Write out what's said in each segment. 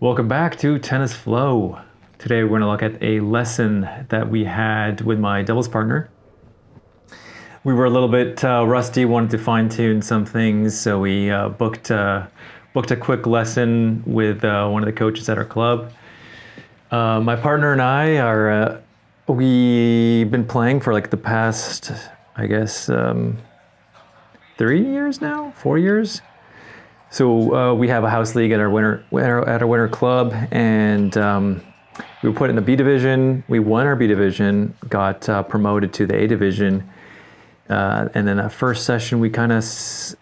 Welcome back to Tennis Flow. Today we're going to look at a lesson that we had with my doubles partner. We were a little bit rusty, wanted to fine-tune some things, so we booked a quick lesson with one of the coaches at our club. My partner and I are we've been playing for like the past, I guess, 3 years now, 4 years. So we have a house league at our winter club, and we were put in the B division. We won our B division, got promoted to the A division, and then that first session we kind of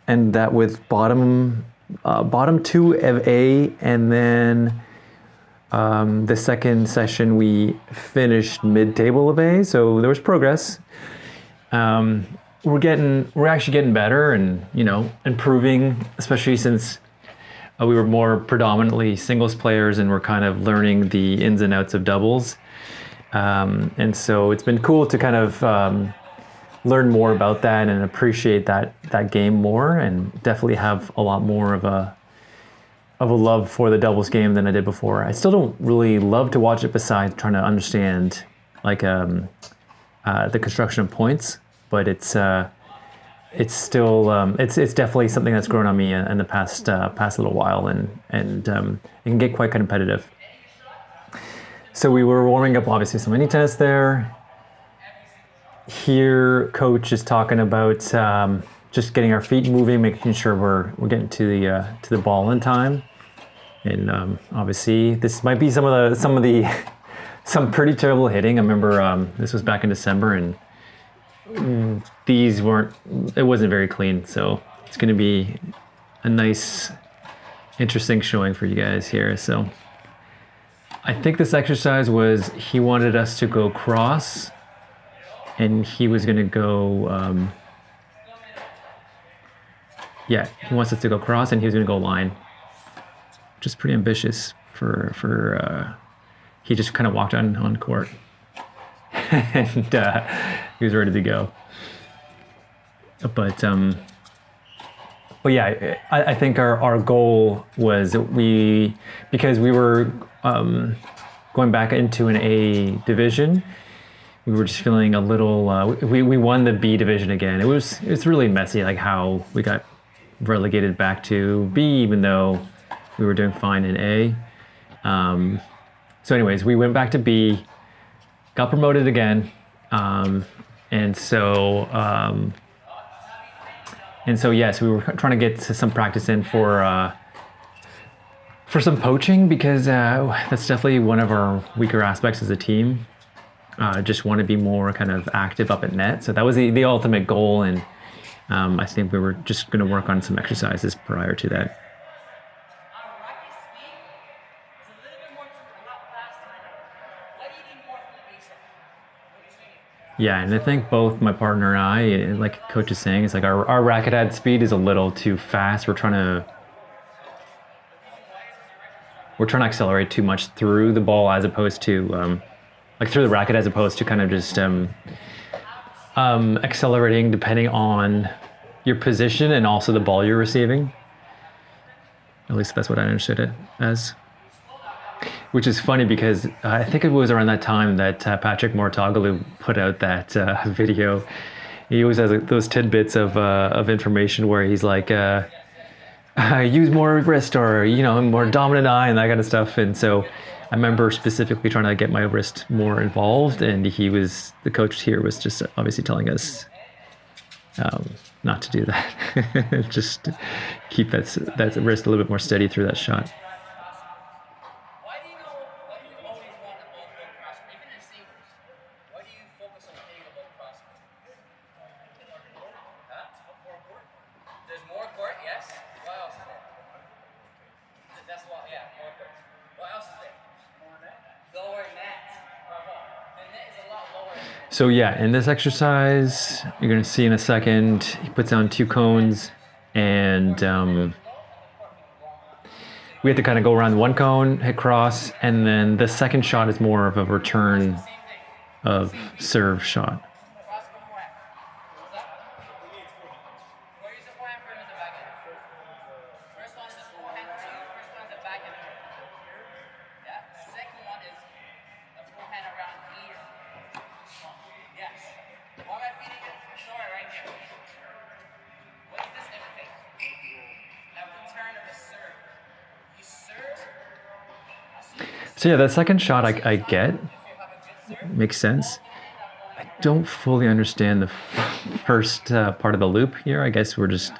ended that with bottom two of A, and then the second session we finished mid-table of A. So there was progress. We're actually getting better and, improving, especially since we were more predominantly singles players and we're kind of learning the ins and outs of doubles. And so it's been cool to kind of learn more about that and appreciate that game more, and definitely have a lot more of a love for the doubles game than I did before. I still don't really love to watch it besides trying to understand the construction of points. But it's still it's definitely something that's grown on me in the past little while, and it can get quite competitive. So we were warming up obviously some mini tennis there. Here, coach is talking about just getting our feet moving, making sure we're getting to the ball in time, and obviously this might be some pretty terrible hitting. I remember this was back in December, and it wasn't very clean, so it's going to be a nice, interesting showing for you guys here. So I think this exercise was, he wanted us to go cross, and he was going to go, he wants us to go cross, and he was going to go line, which is pretty ambitious for he just kind of walked on court. And he was ready to go. But yeah, I think our goal was because we were going back into an A division, we were just feeling a little. We won the B division again. It's really messy, like how we got relegated back to B, even though we were doing fine in A. So anyways, we went back to B, got promoted again. And so yes, we were trying to get some practice in for some poaching, because that's definitely one of our weaker aspects as a team. Just want to be more kind of active up at net. So that was the ultimate goal, and I think we were just going to work on some exercises prior to that. Yeah, and I think both my partner and I, like coach is saying, it's like our racket head speed is a little too fast. We're trying to accelerate too much through the ball, as opposed to through the racket, as opposed to kind of just accelerating depending on your position and also the ball you're receiving. At least that's what I understood it as. Which is funny, because I think it was around that time that Patrick Mortoglu put out that video. He always has those tidbits of information where he's like, use more wrist, or more dominant eye, and that kind of stuff. And so I remember specifically trying to get my wrist more involved, and the coach here was just obviously telling us not to do that. Just keep that wrist a little bit more steady through that shot. So yeah, in this exercise, you're going to see in a second, he puts down 2 cones, and we have to kind of go around 1 cone, hit cross, and then the second shot is more of a return of serve shot. So yeah, that second shot I get, makes sense. I don't fully understand the first part of the loop here. I guess we're just,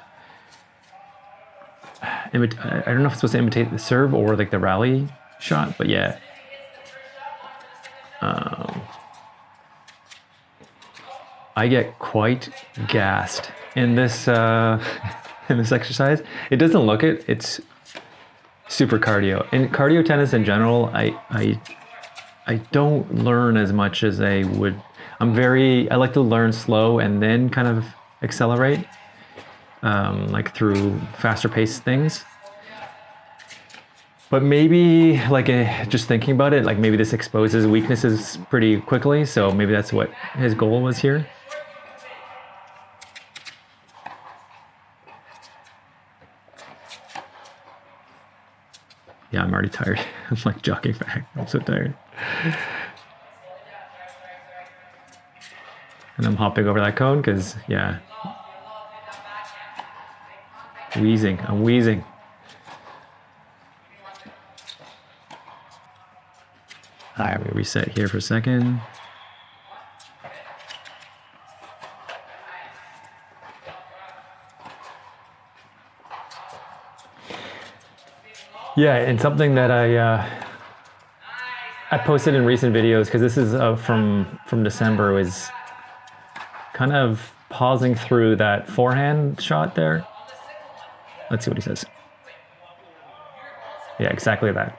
I don't know if it's supposed to imitate the serve or like the rally shot, but yeah. I get quite gassed in this in this exercise. It doesn't look it. It's super cardio. In cardio tennis in general, I don't learn as much as I would. I like to learn slow and then kind of accelerate, like through faster paced things. But maybe just thinking about it, like maybe this exposes weaknesses pretty quickly. So maybe that's what his goal was here. Yeah, I'm already tired. I'm like jogging back. I'm so tired. And I'm hopping over that cone because, yeah. Wheezing. I'm wheezing. All right, I'm going to reset here for a second. Yeah, and something that I posted in recent videos, because this is from December, was kind of pausing through that forehand shot there. Let's see what he says. Yeah, exactly that.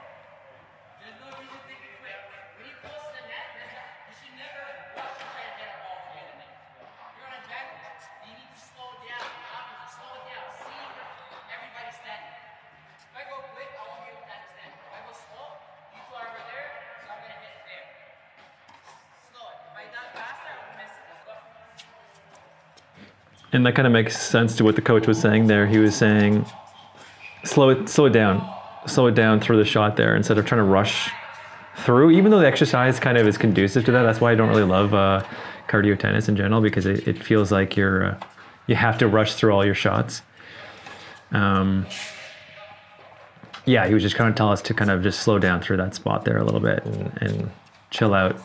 And that kind of makes sense to what the coach was saying there. He was saying, slow it down through the shot there instead of trying to rush through. Even though the exercise kind of is conducive to that, that's why I don't really love cardio tennis in general, because it feels like you have to rush through all your shots. Yeah, he was just kind of telling us to kind of just slow down through that spot there a little bit and chill out.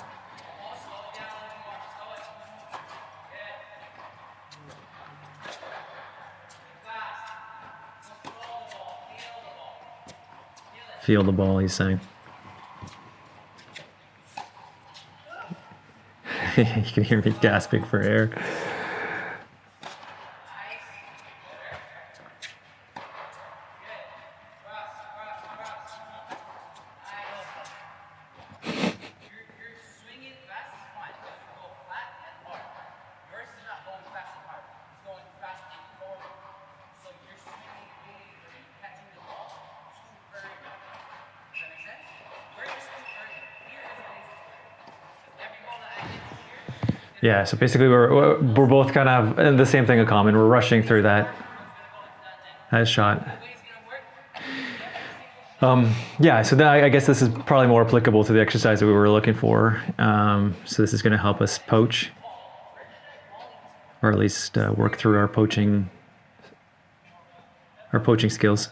Feel the ball, he's saying. You can hear me gasping for air. Yeah, so basically we're both kind of in the same thing in common. We're rushing through that shot. Yeah, so then I guess this is probably more applicable to the exercise that we were looking for. So this is going to help us poach, or at least work through our poaching skills.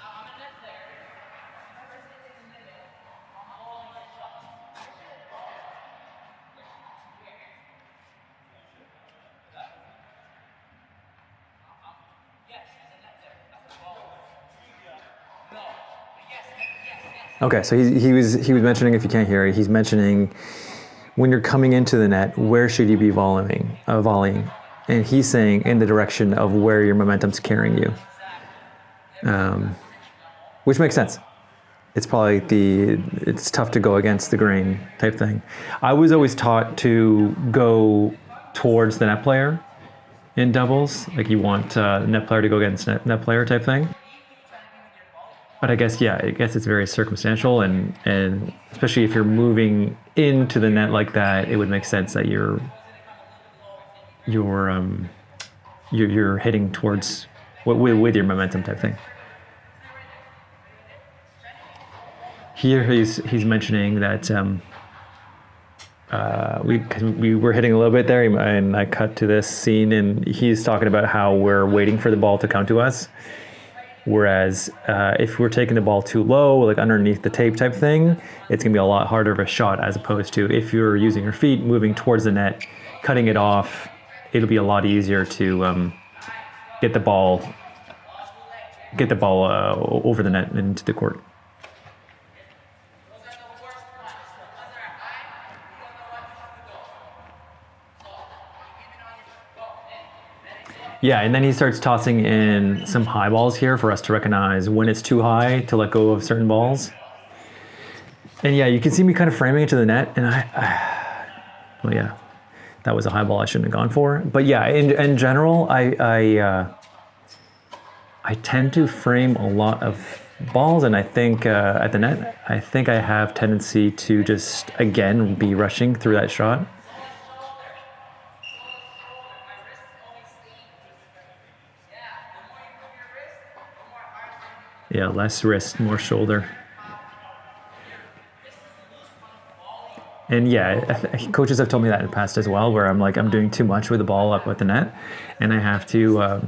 Okay, so he was mentioning, if you can't hear it, he's mentioning when you're coming into the net, where should you be volleying? And he's saying in the direction of where your momentum's carrying you, which makes sense. It's probably it's tough to go against the grain type thing. I was always taught to go towards the net player in doubles, like you want net player to go against net player type thing. But I guess it's very circumstantial, and especially if you're moving into the net like that, it would make sense that you're hitting towards with your momentum type thing. Here he's mentioning that we were hitting a little bit there, and I cut to this scene, and he's talking about how we're waiting for the ball to come to us. Whereas if we're taking the ball too low, like underneath the tape type thing, it's gonna be a lot harder of a shot as opposed to if you're using your feet, moving towards the net, cutting it off, it'll be a lot easier to get the ball over the net and into the court. Yeah, and then he starts tossing in some high balls here for us to recognize when it's too high to let go of certain balls. And yeah, you can see me kind of framing it to the net, and well, yeah, that was a high ball I shouldn't have gone for. But yeah, in general, I tend to frame a lot of balls, and I think at the net, I think I have tendency to just, again, be rushing through that shot. Yeah, less wrist, more shoulder. And yeah, coaches have told me that in the past as well, where I'm doing too much with the ball up at the net, and I have to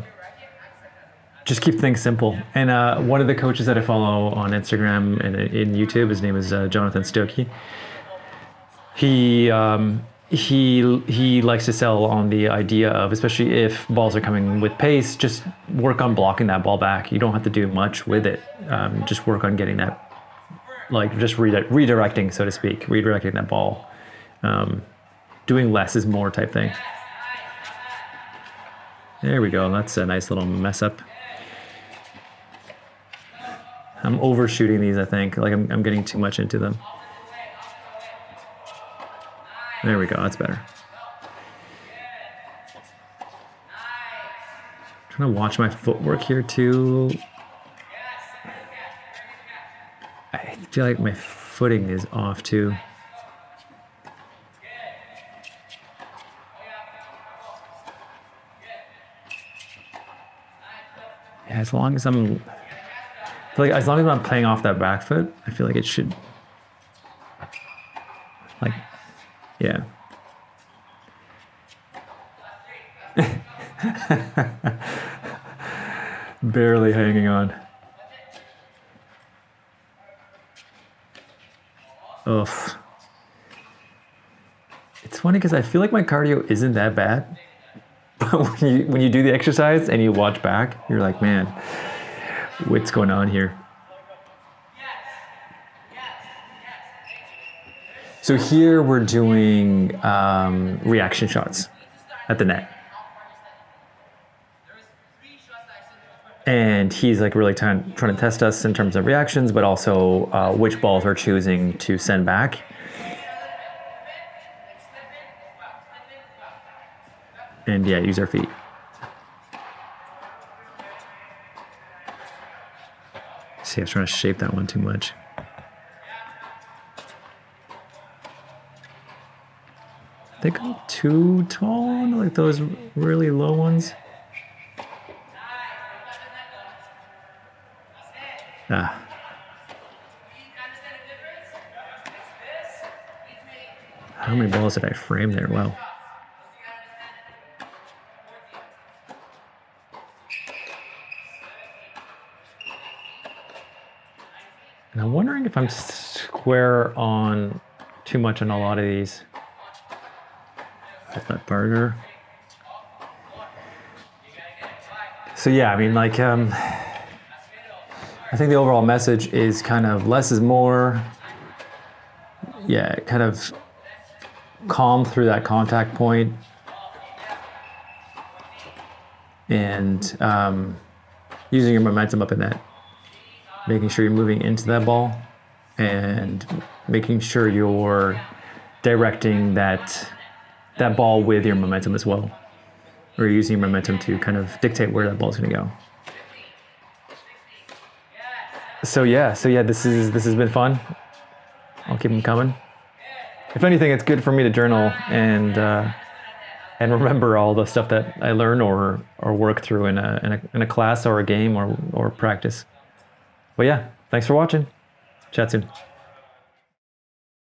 just keep things simple. And one of the coaches that I follow on Instagram and in YouTube, his name is Jonathan Stokey. He likes to sell on the idea of, especially if balls are coming with pace, just work on blocking that ball back. You don't have to do much with it. Just work on getting that, like just redirecting, so to speak, redirecting that ball. Doing less is more type thing. There we go. That's a nice little mess up. I'm overshooting these, I think. Like I'm getting too much into them. There we go, that's better. I'm trying to watch my footwork here too. I feel like my footing is off too. Yeah, as long as I'm playing off that back foot, I feel like it should, like, yeah. Barely hanging on. Oof. It's funny because I feel like my cardio isn't that bad. But when you do the exercise and you watch back, you're like, man, what's going on here? So here we're doing reaction shots at the net. And he's like really trying to test us in terms of reactions, but also which balls we're choosing to send back. And yeah, use our feet. See, I was trying to shape that one too much. I think I'm too tall, like those really low ones. Ah. How many balls did I frame there? Wow. And I'm wondering if I'm square on too much on a lot of these. That burger. So yeah, I mean, like, I think the overall message is kind of less is more. Yeah, kind of calm through that contact point, and using your momentum up in that, making sure you're moving into that ball, and making sure you're directing that ball with your momentum as well, or using your momentum to kind of dictate where that ball's going to go. So yeah, this has been fun. I'll keep them coming. If anything, it's good for me to journal and remember all the stuff that I learn or work through in a class or a game or practice. But yeah, thanks for watching. Chat soon.